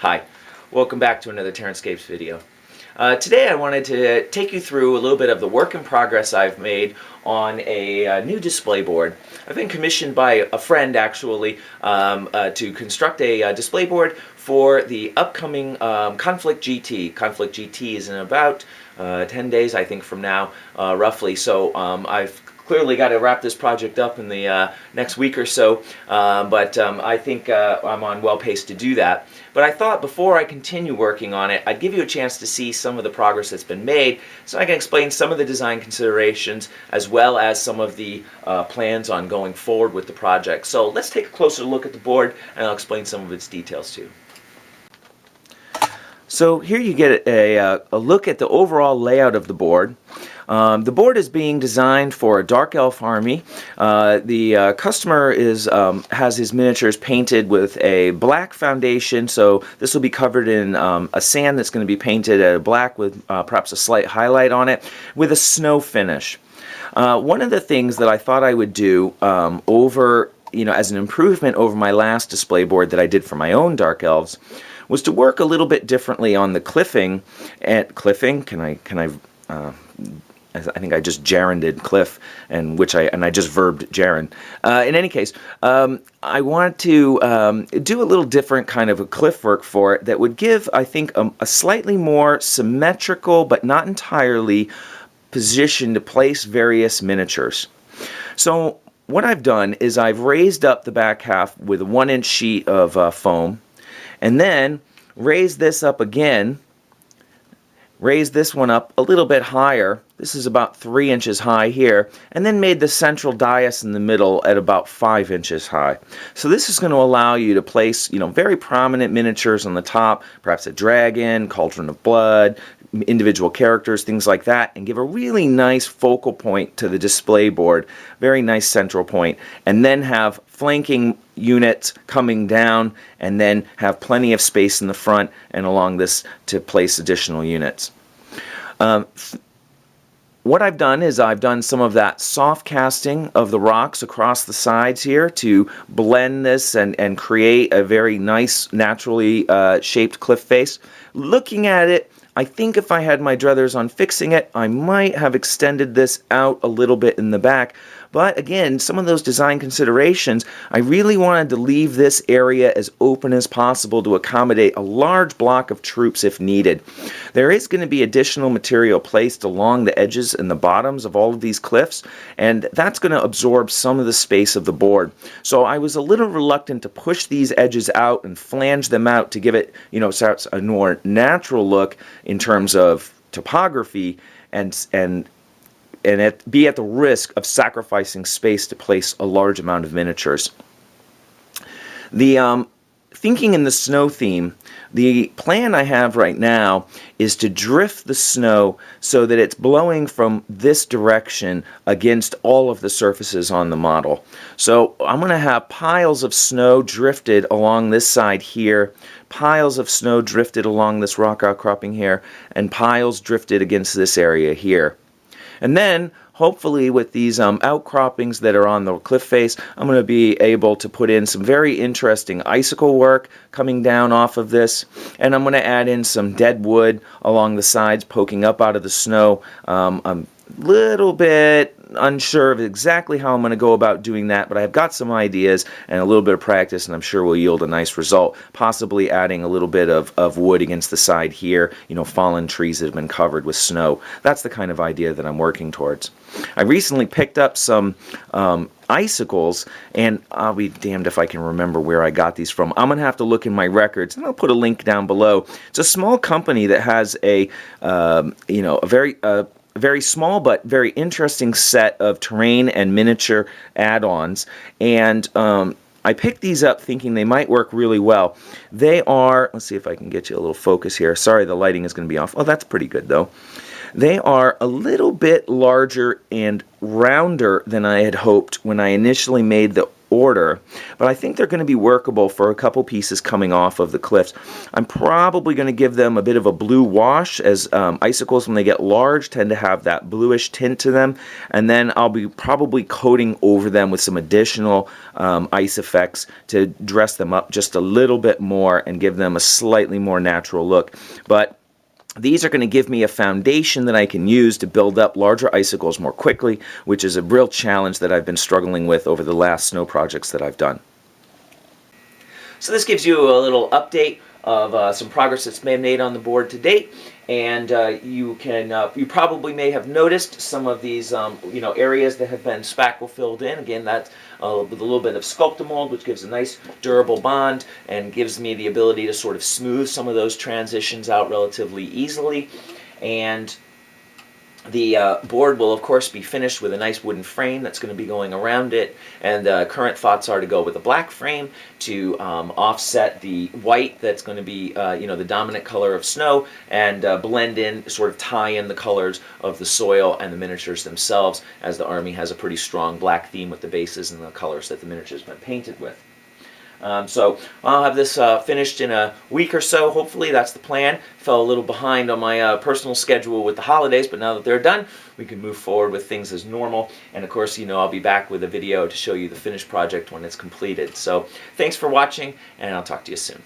Hi, welcome back to another TerranScapes video. Today I wanted to take you through a little bit of the work in progress I've made on a new display board. I've been commissioned by a friend actually to construct a display board for the upcoming Conflict GT. Conflict GT is in about 10 days I think from now roughly, so I've clearly got to wrap this project up in the next week or so, but I think I'm on well paced to do that. But I thought before I continue working on it, I'd give you a chance to see some of the progress that's been made so I can explain some of the design considerations as well as some of the plans on going forward with the project. So let's take a closer look at the board and I'll explain some of its details too. So here you get a look at the overall layout of the board. The board is being designed for a Dark Elf army. The customer has his miniatures painted with a black foundation, so this will be covered in a sand that's going to be painted at a black with perhaps a slight highlight on it with a snow finish. One of the things that I thought I would do as an improvement over my last display board that I did for my own Dark Elves was to work a little bit differently on the cliffing. I think I just gerunded cliff, and I just verbed gerund. In any case, I want to do a little different kind of a cliff work for it that would give, I think, a slightly more symmetrical, but not entirely, position to place various miniatures. So what I've done is I've raised up the back half with a 1-inch sheet of foam, and then raise this up again, raise this one up a little bit higher. This is about 3 inches high here, and then made the central dais in the middle at about 5 inches high. So this is going to allow you to place, very prominent miniatures on the top, perhaps a dragon, cauldron of blood, individual characters, things like that, and give a really nice focal point to the display board, very nice central point, and then have flanking units coming down, and then have plenty of space in the front and along this to place additional units. What I've done is I've done some of that soft casting of the rocks across the sides here to blend this and create a very nice, naturally shaped cliff face. Looking at it, I think if I had my druthers on fixing it, I might have extended this out a little bit in the back. But again, some of those design considerations, I really wanted to leave this area as open as possible to accommodate a large block of troops if needed. There is going to be additional material placed along the edges and the bottoms of all of these cliffs, and that's going to absorb some of the space of the board. So I was a little reluctant to push these edges out and flange them out to give it, a more natural look in terms of topography and be at the risk of sacrificing space to place a large amount of miniatures. Thinking in the snow theme, the plan I have right now is to drift the snow so that it's blowing from this direction against all of the surfaces on the model. So I'm going to have piles of snow drifted along this side here, piles of snow drifted along this rock outcropping here, and piles drifted against this area here. And then, hopefully with these outcroppings that are on the cliff face, I'm going to be able to put in some very interesting icicle work coming down off of this. And I'm going to add in some dead wood along the sides poking up out of the snow. I'm a little bit unsure of exactly how I'm going to go about doing that, but I've got some ideas and a little bit of practice, and I'm sure will yield a nice result, possibly adding a little bit of wood against the side here, fallen trees that have been covered with snow. That's the kind of idea that I'm working towards. I recently picked up some icicles, and I'll be damned if I can remember where I got these from. I'm going to have to look in my records, and I'll put a link down below. It's a small company that has a very small but very interesting set of terrain and miniature add-ons, and I picked these up thinking they might work really well. They are, let's see if I can get you a little focus here. Sorry, the lighting is going to be off. Oh, that's pretty good though. They are a little bit larger and rounder than I had hoped when I initially made the order, but I think they're going to be workable for a couple pieces coming off of the cliffs. I'm probably going to give them a bit of a blue wash, as icicles, when they get large, tend to have that bluish tint to them, and then I'll be probably coating over them with some additional ice effects to dress them up just a little bit more and give them a slightly more natural look. But these are going to give me a foundation that I can use to build up larger icicles more quickly, which is a real challenge that I've been struggling with over the last snow projects that I've done. So this gives you a little update of some progress that's been made on the board to date, and you probably may have noticed some of these areas that have been spackle filled in. Again, that's with a little bit of Sculptamold, which gives a nice durable bond and gives me the ability to sort of smooth some of those transitions out relatively easily. And the board will, of course, be finished with a nice wooden frame that's going to be going around it, and current thoughts are to go with a black frame to offset the white that's going to be the dominant color of snow, and blend in, sort of tie in the colors of the soil and the miniatures themselves, as the Army has a pretty strong black theme with the bases and the colors that the miniatures have been painted with. So I'll have this finished in a week or so, hopefully. That's the plan. Fell a little behind on my personal schedule with the holidays, but now that they're done, we can move forward with things as normal. And of course, I'll be back with a video to show you the finished project when it's completed. So thanks for watching, and I'll talk to you soon.